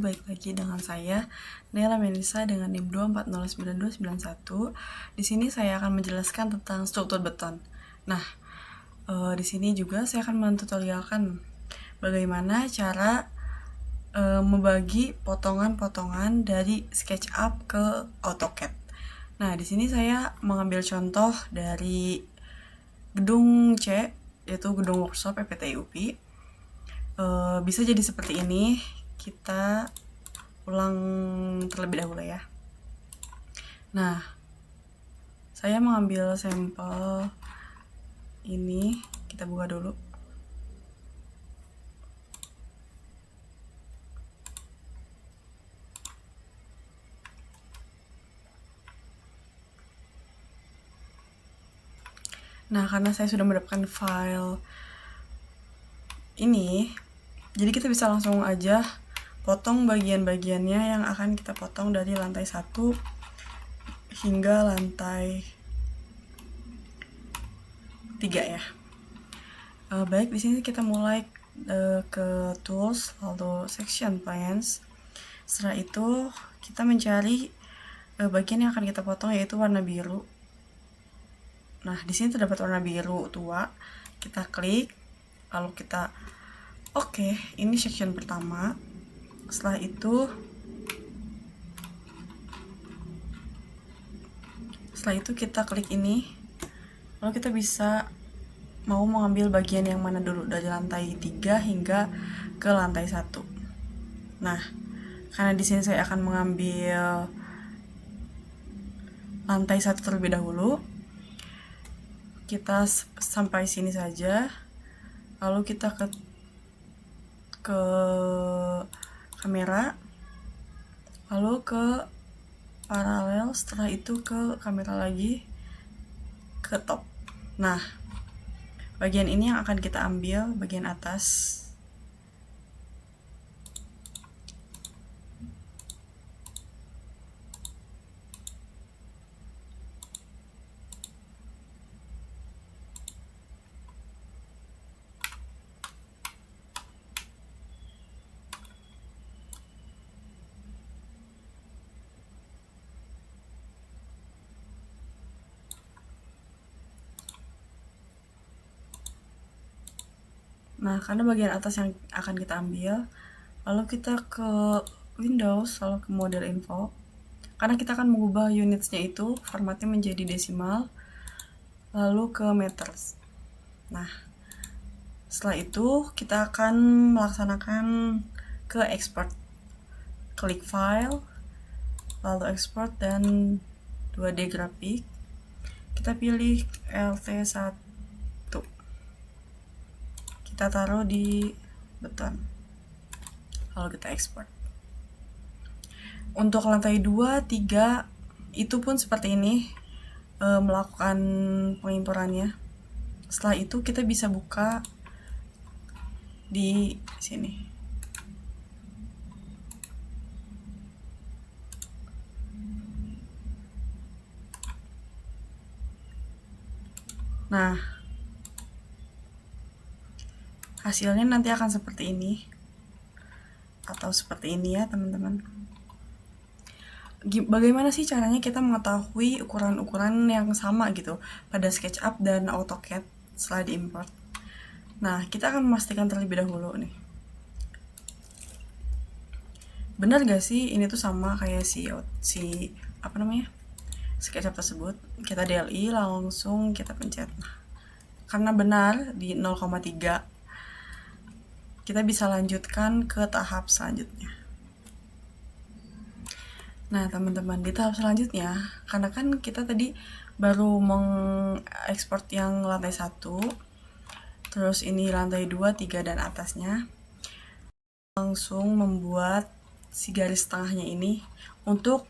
balik lagi dengan saya Nela Melisa dengan NIM 2409291. Di sini saya akan menjelaskan tentang struktur beton. Nah, di sini juga saya akan mentutorialkan bagaimana cara membagi potongan-potongan dari SketchUp ke AutoCAD. Nah, di sini saya mengambil contoh dari gedung C, yaitu gedung workshop PPTIUP. Bisa jadi seperti ini. Kita ulang terlebih dahulu ya. Nah, saya mengambil sampel ini, kita buka dulu. Nah, karena saya sudah mendapatkan file ini, jadi kita bisa langsung aja potong bagian-bagiannya yang akan kita potong dari lantai 1 hingga lantai 3 ya. Baik, di sini kita mulai ke tools, lalu section plans. Setelah itu kita mencari bagian yang akan kita potong, yaitu warna biru. Nah, di sini terdapat warna biru tua. Kita klik, lalu kita oke, ini section pertama. Setelah itu kita klik ini, lalu kita bisa mau mengambil bagian yang mana dulu, dari lantai 3 hingga ke lantai 1. Nah, karena di sini saya akan mengambil lantai 1 terlebih dahulu, kita sampai sini saja, lalu kita ke kamera, lalu ke paralel, setelah itu ke kamera lagi, ke top. Nah, bagian ini yang akan kita ambil, bagian atas. Nah, karena bagian atas yang akan kita ambil, lalu kita ke Windows, lalu ke model info. Karena kita akan mengubah unitsnya itu, formatnya menjadi desimal, lalu ke meters. Nah, setelah itu kita akan melaksanakan ke export. Klik file, lalu export dan 2D grafik. Kita pilih LT1. Kita taruh di beton, lalu kita ekspor. Untuk lantai 2, 3 itu pun seperti ini, melakukan pengimporannya. Setelah itu kita bisa buka di sini. Nah, hasilnya nanti akan seperti ini atau seperti ini ya teman-teman. Bagaimana sih caranya kita mengetahui ukuran-ukuran yang sama gitu pada SketchUp dan AutoCAD setelah diimport? Nah, kita akan memastikan terlebih dahulu nih, benar gak sih ini tuh sama kayak si SketchUp tersebut. Kita DLI, langsung kita pencet. Nah, karena benar di 0,3, kita bisa lanjutkan ke tahap selanjutnya. Nah, teman-teman, di tahap selanjutnya, karena kan kita tadi baru mengekspor yang lantai 1, terus ini lantai 2, 3, dan atasnya, langsung membuat si garis tengahnya ini untuk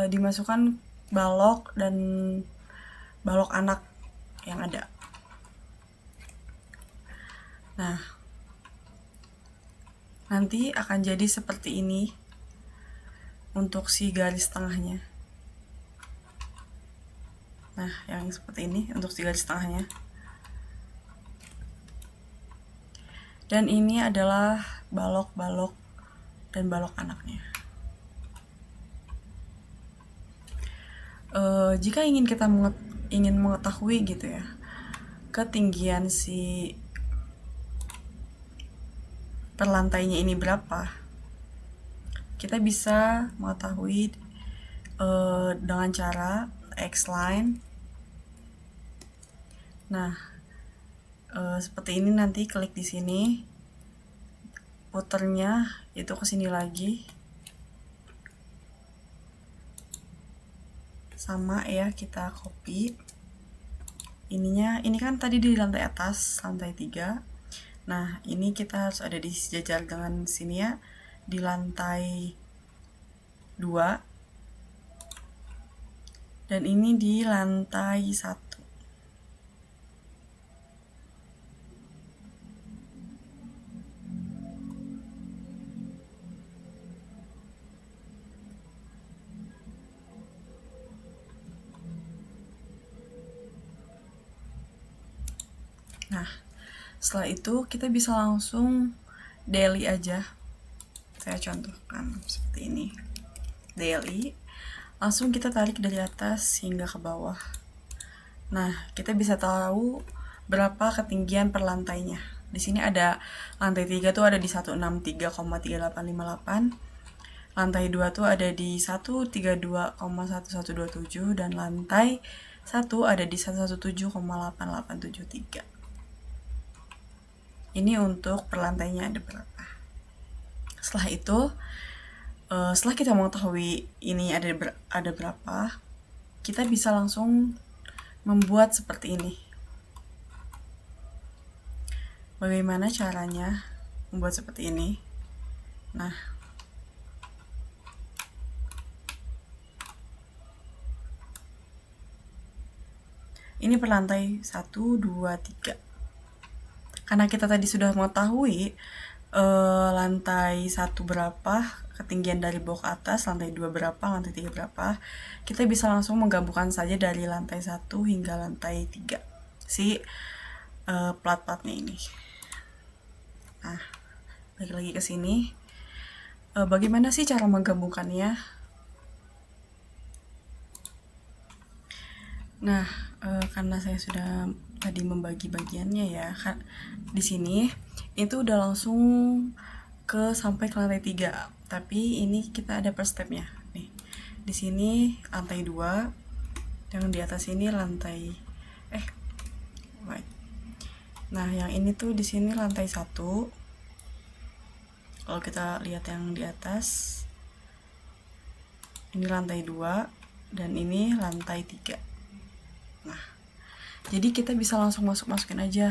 dimasukkan balok dan balok anak yang ada. Nah, nanti akan jadi seperti ini untuk si garis tengahnya. Nah, yang seperti ini untuk si garis tengahnya. Dan ini adalah balok-balok dan balok anaknya. Jika ingin mengetahui gitu ya ketinggian si perlantainya ini berapa, kita bisa mengetahui dengan cara X-line. Nah, seperti ini, nanti klik di sini, puternya itu ke sini lagi, sama ya, kita copy ininya. Ini kan tadi di lantai atas, lantai 3. Nah, ini kita harus ada di sejajar dengan sini ya, di lantai 2, dan ini di lantai 1. Nah, setelah itu kita bisa langsung daily aja. Saya contohkan seperti ini. Daily. Langsung kita tarik dari atas hingga ke bawah. Nah, kita bisa tahu berapa ketinggian per lantainya. Di sini ada lantai 3 tuh ada di 163,3858. Lantai 2 tuh ada di 132,1127 dan lantai 1 ada di 117,8873. Ini untuk per lantainya ada berapa. Setelah itu, setelah kita mengetahui ini ada berapa, kita bisa langsung membuat seperti ini. Bagaimana caranya membuat seperti ini? Nah, ini per lantai 1, 2, 3. Karena kita tadi sudah mengetahui lantai 1 berapa ketinggian dari bawah ke atas, lantai 2 berapa, lantai 3 berapa, kita bisa langsung menggabungkan saja dari lantai 1 hingga lantai 3 si plat-platnya ini. Nah, balik lagi ke sini. Bagaimana sih cara menggabungkannya? Nah, karena saya sudah tadi membagi bagiannya ya, di sini itu udah langsung sampai ke lantai 3. Tapi ini kita ada per stepnya. Nih, di sini lantai 2, yang di atas ini lantai Nah, yang ini tuh di sini lantai 1. Kalau kita lihat yang di atas, ini lantai 2 dan ini lantai 3. Nah, jadi kita bisa langsung masukin aja.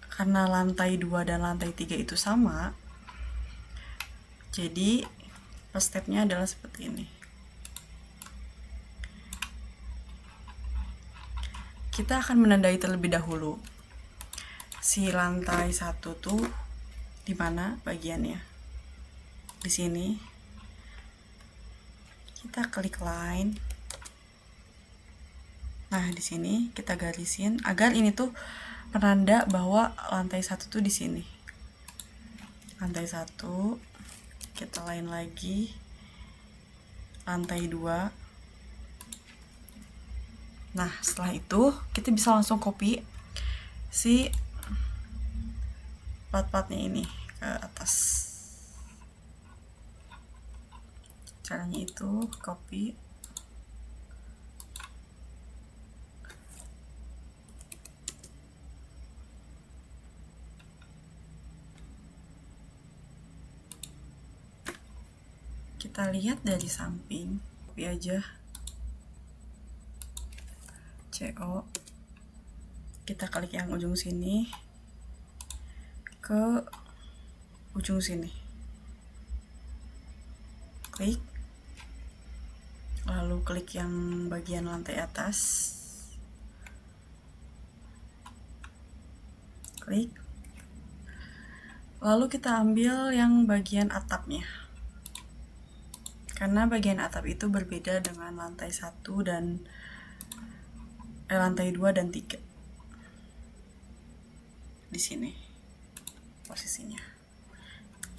Karena lantai 2 dan lantai 3 itu sama, jadi first stepnya adalah seperti ini. Kita akan menandai terlebih dahulu si lantai 1 tuh di mana bagiannya. Di sini kita klik line. Nah, di sini kita garisin agar ini tuh penanda bahwa lantai 1 tuh di sini. Lantai 1, kita line lagi. Lantai 2. Nah, setelah itu kita bisa langsung copy si plat-platnya ini ke atas. Caranya itu copy, kita lihat dari samping, copy aja, CO, kita klik yang ujung sini ke ujung sini, klik, lalu klik yang bagian lantai atas, klik, lalu kita ambil yang bagian atapnya, karena bagian atap itu berbeda dengan lantai 1 dan lantai 2 dan 3. Di sini posisinya.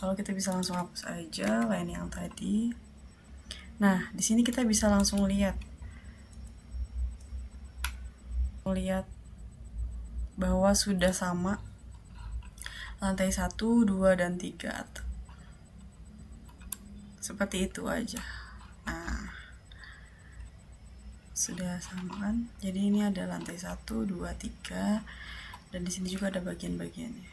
Lalu kita bisa langsung hapus aja line yang tadi. Nah, di sini kita bisa langsung lihat bahwa sudah sama lantai 1, 2, dan 3. Seperti itu aja. Nah, sudah sama kan? Jadi ini ada lantai 1, 2, 3, dan di sini juga ada bagian-bagiannya.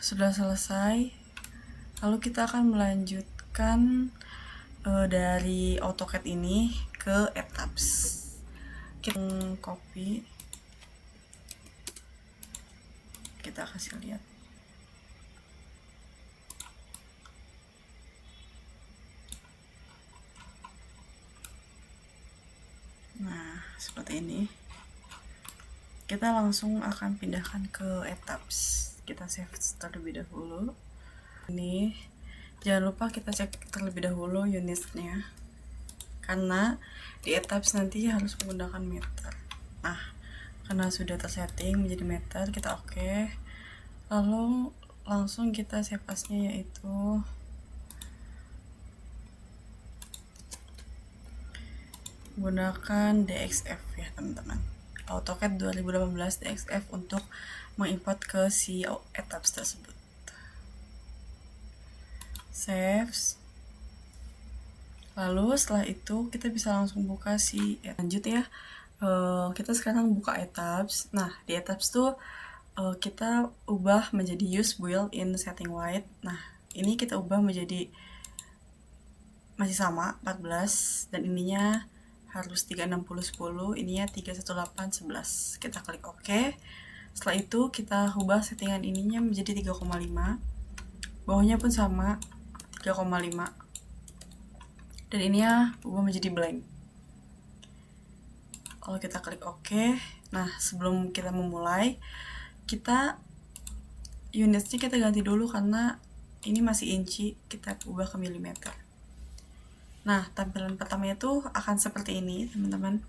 Sudah selesai. Lalu kita akan melanjutkan dari AutoCAD ini ke Etaps. Kita copy, kita kasih lihat. Nah, seperti ini. Kita langsung akan pindahkan ke Etaps. Kita save terlebih dahulu. Ini jangan lupa kita cek terlebih dahulu unitnya, karena di Etaps nanti harus menggunakan meter. Nah, karena sudah tersetting menjadi meter, kita oke. Lalu langsung kita save as-nya, yaitu gunakan DXF ya teman-teman. AutoCAD 2018 DXF untuk mengimport ke si Etaps tersebut. Save. Lalu setelah itu kita bisa langsung buka si lanjut ya. Kita sekarang buka Etaps. Nah, di Etaps tuh kita ubah menjadi use build in setting white. Nah, ini kita ubah menjadi masih sama 14, dan ininya harus 360/10, ininya 318/11. Kita klik OK. Setelah itu kita ubah settingan ininya menjadi 3,5. Bawahnya pun sama 3,5. Dan ininya ubah menjadi blank. Kalau kita klik OK, nah sebelum kita memulai, unitnya kita ganti dulu karena ini masih inci, kita ubah ke milimeter. Nah, tampilan pertamanya itu akan seperti ini, teman-teman.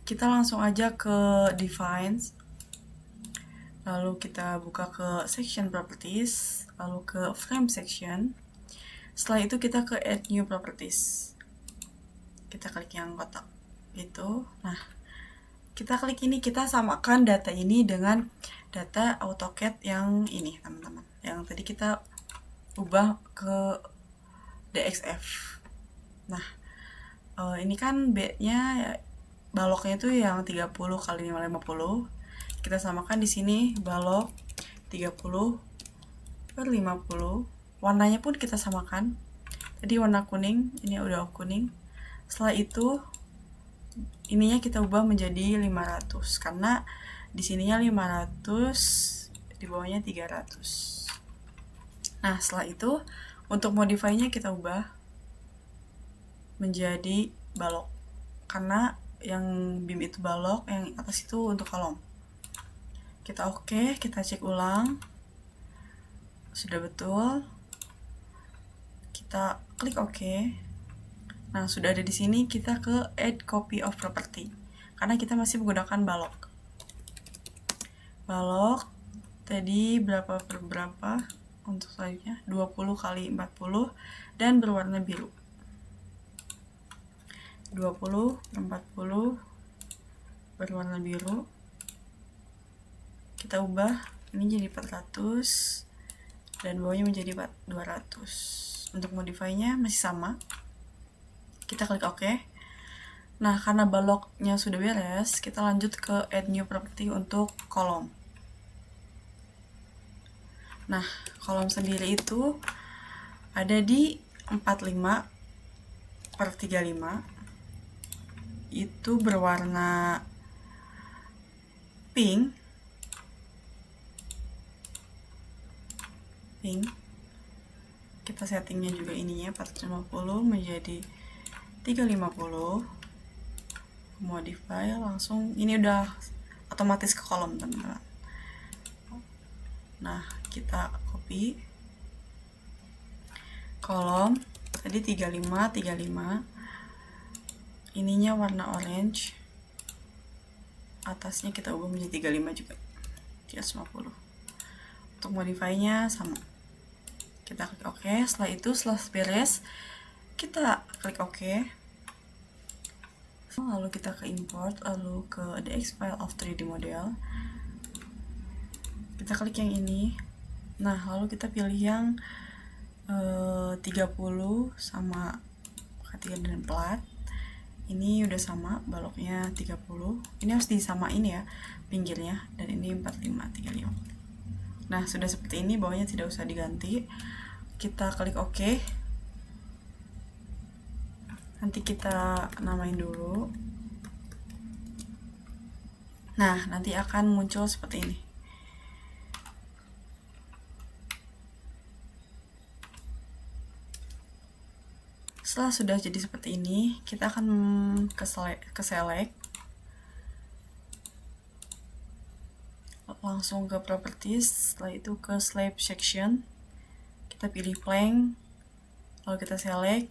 Kita langsung aja ke Defines, lalu kita buka ke Section Properties, lalu ke Frame Section. Setelah itu kita ke Add New Properties. Kita klik yang kotak gitu. Nah, kita klik ini, kita samakan data ini dengan data AutoCAD yang ini, teman-teman. Yang tadi kita ubah ke DXF. Nah, ini kan B-nya baloknya itu yang 30 kali 550. Kita samakan di sini balok 30/50. Warnanya pun kita samakan. Tadi warna kuning, ini udah kuning. Setelah itu ininya kita ubah menjadi 500 karena di sininya 500, di bawahnya 300. Nah, setelah itu untuk modify-nya kita ubah menjadi balok, karena yang beam itu balok, yang atas itu untuk kolom. Kita oke, kita cek ulang. Sudah betul. Kita klik oke. Nah, sudah ada di sini, kita ke add copy of property. Karena kita masih menggunakan balok. Balok tadi berapa per berapa untuk selanjutnya? 20 kali 40 dan berwarna biru. 20/40 berwarna biru. Kita ubah ini jadi 400 dan bawahnya menjadi 200. Untuk modify-nya masih sama. Kita klik OK. Nah, karena baloknya sudah beres, kita lanjut ke add new property untuk kolom. Nah, kolom sendiri itu ada di 45/35. Itu berwarna pink. Kita settingnya juga ininya 450 menjadi 350. Modify langsung, ini udah otomatis ke kolom, teman-teman. Nah, kita copy kolom tadi 35. ininya warna orange, atasnya kita ubah menjadi 35 juga, 350. Untuk modify-nya sama, kita klik OK. Setelah itu, setelah beres, kita klik OK, lalu kita ke import, lalu ke DX file of 3D model, kita klik yang ini. Nah, lalu kita pilih yang 30 sama katigan dan plat. Ini udah sama, baloknya 30. Ini harus disamain ya pinggirnya, dan ini 45, 35. Nah, sudah seperti ini, bawahnya tidak usah diganti. Kita klik OK. Nanti kita namain dulu. Nah, nanti akan muncul seperti ini. Setelah sudah jadi seperti ini, kita akan ke select, langsung ke properties, setelah itu ke slab section, kita pilih plank, lalu kita select,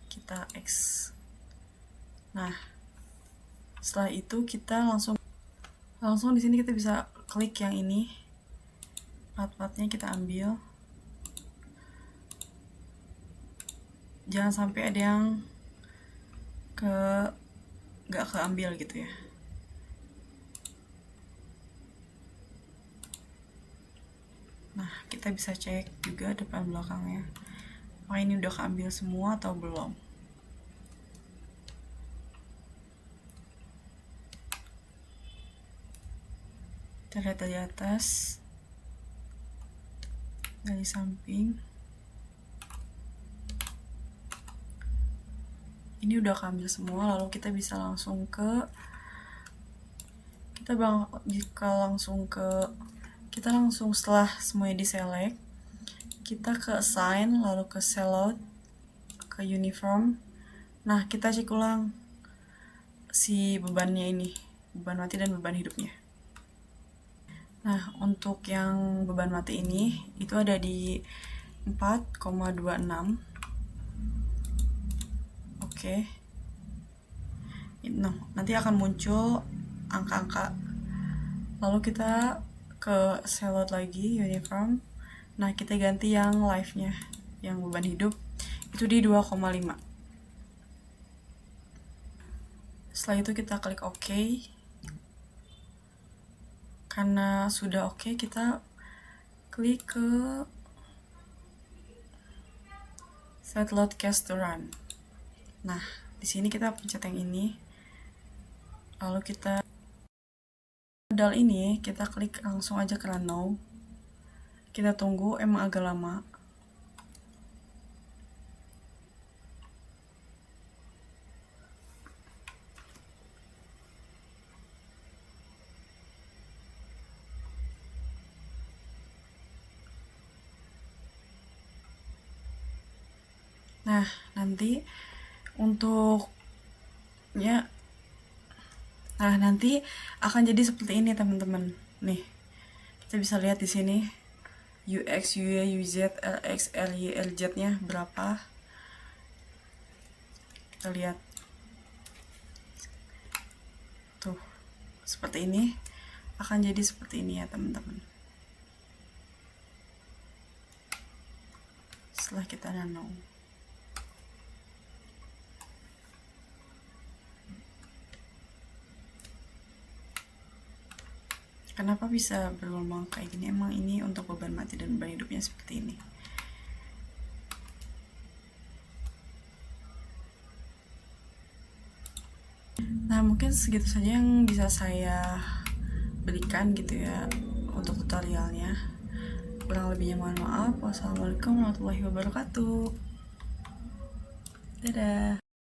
kita X. Nah, setelah itu kita langsung di sini kita bisa klik yang ini, part-partnya kita ambil. Jangan sampai ada yang nggak keambil gitu ya. Nah, kita bisa cek juga depan belakangnya, apakah ini udah keambil semua atau belum. Kita lihat dari atas, dari samping. Ini udah keambil semua, lalu kita bisa langsung ke kita langsung setelah semuanya diselect, kita ke assign, lalu ke sellout, ke uniform. Nah, kita cek ulang si bebannya ini, beban mati dan beban hidupnya. Nah, untuk yang beban mati ini itu ada di 4,26. Oke. Nah, nanti akan muncul angka-angka. Lalu kita ke sellout lagi, uniform. Nah, kita ganti yang live-nya, yang beban hidup itu di 2,5. Setelah itu kita klik OK. Karena sudah OK, kita klik ke set load cast to run. Nah, di sini kita pencet yang ini, lalu kita modal ini kita klik langsung aja ke run now. Kita tunggu, emang agak lama. Nah, nanti nanti akan jadi seperti ini teman-teman. Nih, kita bisa lihat di sini UX, UI, UZ, LX, LY, LZ-nya berapa. Kita lihat. Tuh, seperti ini. Akan jadi seperti ini ya teman-teman. Setelah kita nano. Kenapa bisa berulang kayak gini? Emang ini untuk beban mati dan beban hidupnya seperti ini. Nah, mungkin segitu saja yang bisa saya berikan gitu ya untuk tutorialnya. Kurang lebihnya mohon maaf. Wassalamualaikum warahmatullahi wabarakatuh. Dadah.